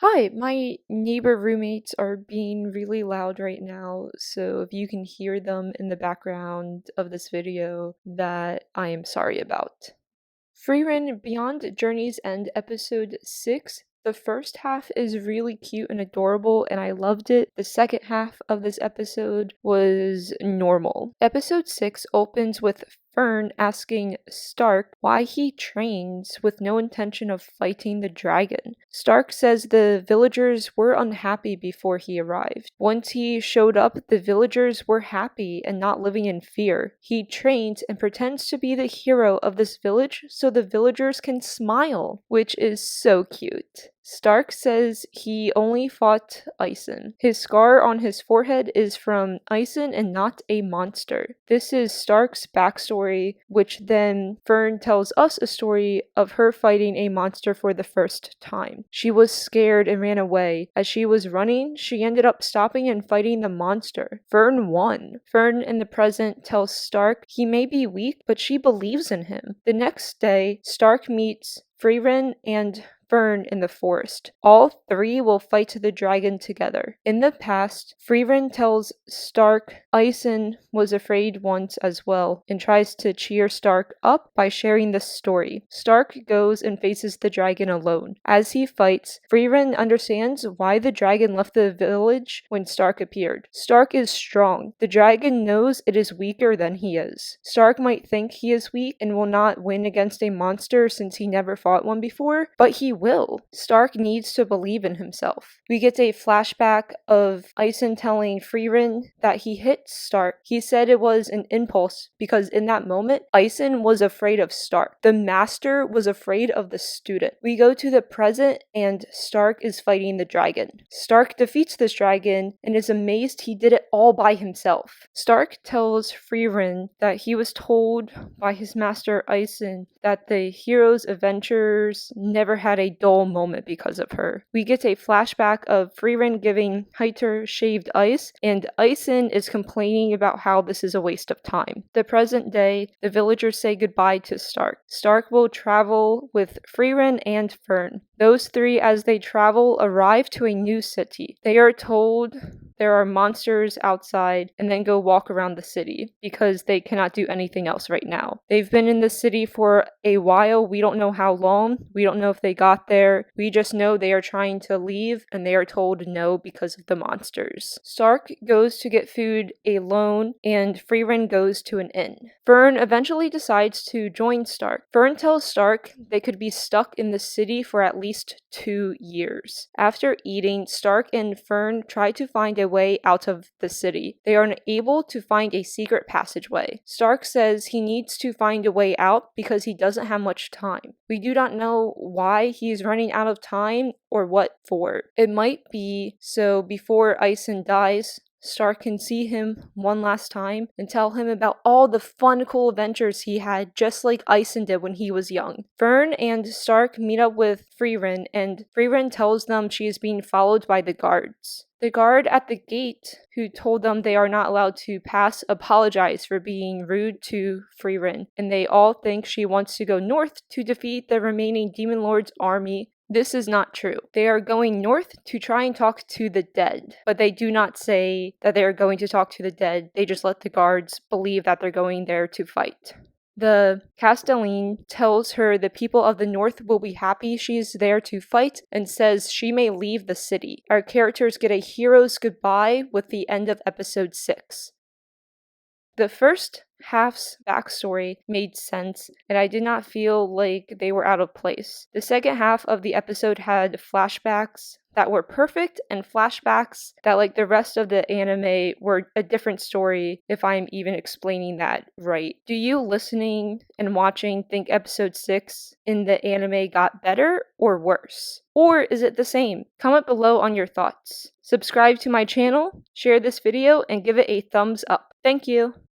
Hi, my neighbor roommates are being really loud right now, so if you can hear them in the background of this video, that I am sorry about. Frieren Beyond Journey's End episode 6. The first half is really cute and adorable, and I loved it. The second half of this episode was normal. Episode 6 opens with Fern asking Stark why he trains with no intention of fighting the dragon. Stark says the villagers were unhappy before he arrived. Once he showed up, the villagers were happy and not living in fear. He trains and pretends to be the hero of this village so the villagers can smile, which is so cute. Stark says he only fought Ison. His scar on his forehead is from Ison and not a monster. This is Stark's backstory, which then Fern tells us a story of her fighting a monster for the first time. She was scared and ran away. As she was running, she ended up stopping and fighting the monster. Fern won. Fern in the present tells Stark he may be weak, but she believes in him. The next day, Stark meets Frieren and Fern in the forest. All three will fight the dragon together. In the past, Frieren tells Stark Ison was afraid once as well and tries to cheer Stark up by sharing the story. Stark goes and faces the dragon alone. As he fights, Frieren understands why the dragon left the village when Stark appeared. Stark is strong. The dragon knows it is weaker than he is. Stark might think he is weak and will not win against a monster since he never fought one before, but he will. Stark needs to believe in himself. We get a flashback of Ison telling Frieren that he hit Stark. He said it was an impulse because in that moment, Ison was afraid of Stark. The master was afraid of the student. We go to the present and Stark is fighting the dragon. Stark defeats this dragon and is amazed he did it all by himself. Stark tells Frieren that he was told by his master Ison that the hero's adventures never had a dull moment because of her. We get a flashback of Frieren giving Heiter shaved ice, and Ison is complaining about how this is a waste of time. The present day, the villagers say goodbye to Stark. Stark will travel with Frieren and Fern. Those three, as they travel, arrive to a new city. They are told there are monsters outside and then go walk around the city because they cannot do anything else right now. They've been in the city for a while. We don't know how long. We don't know if they got there. We just know they are trying to leave and they are told no because of the monsters. Stark goes to get food alone and Frieren goes to an inn. Fern eventually decides to join Stark. Fern tells Stark they could be stuck in the city for at least 2 years. After eating, Stark and Fern try to find a way out of the city. They are unable to find a secret passageway. Stark says he needs to find a way out because he doesn't have much time. We do not know why he is running out of time or what for. It might be so before Ison dies, Stark can see him one last time and tell him about all the fun, cool adventures he had, just like Ison did when he was young. Fern and Stark meet up with Frieren, and Frieren tells them she is being followed by the guards. The guard at the gate, who told them they are not allowed to pass, apologized for being rude to Frieren, and they all think she wants to go north to defeat the remaining Demon Lord's army. This is not true. They are going north to try and talk to the dead, but they do not say that they are going to talk to the dead. They just let the guards believe that they're going there to fight. The Castelline tells her the people of the north will be happy she's there to fight and says she may leave the city. Our characters get a hero's goodbye with the end of episode 6. The first half's backstory made sense, and I did not feel like they were out of place. The second half of the episode had flashbacks that were perfect and flashbacks that, like the rest of the anime, were a different story, if I'm even explaining that right. Do you listening and watching think episode 6 in the anime got better or worse? Or is it the same? Comment below on your thoughts. Subscribe to my channel, share this video, and give it a thumbs up. Thank you!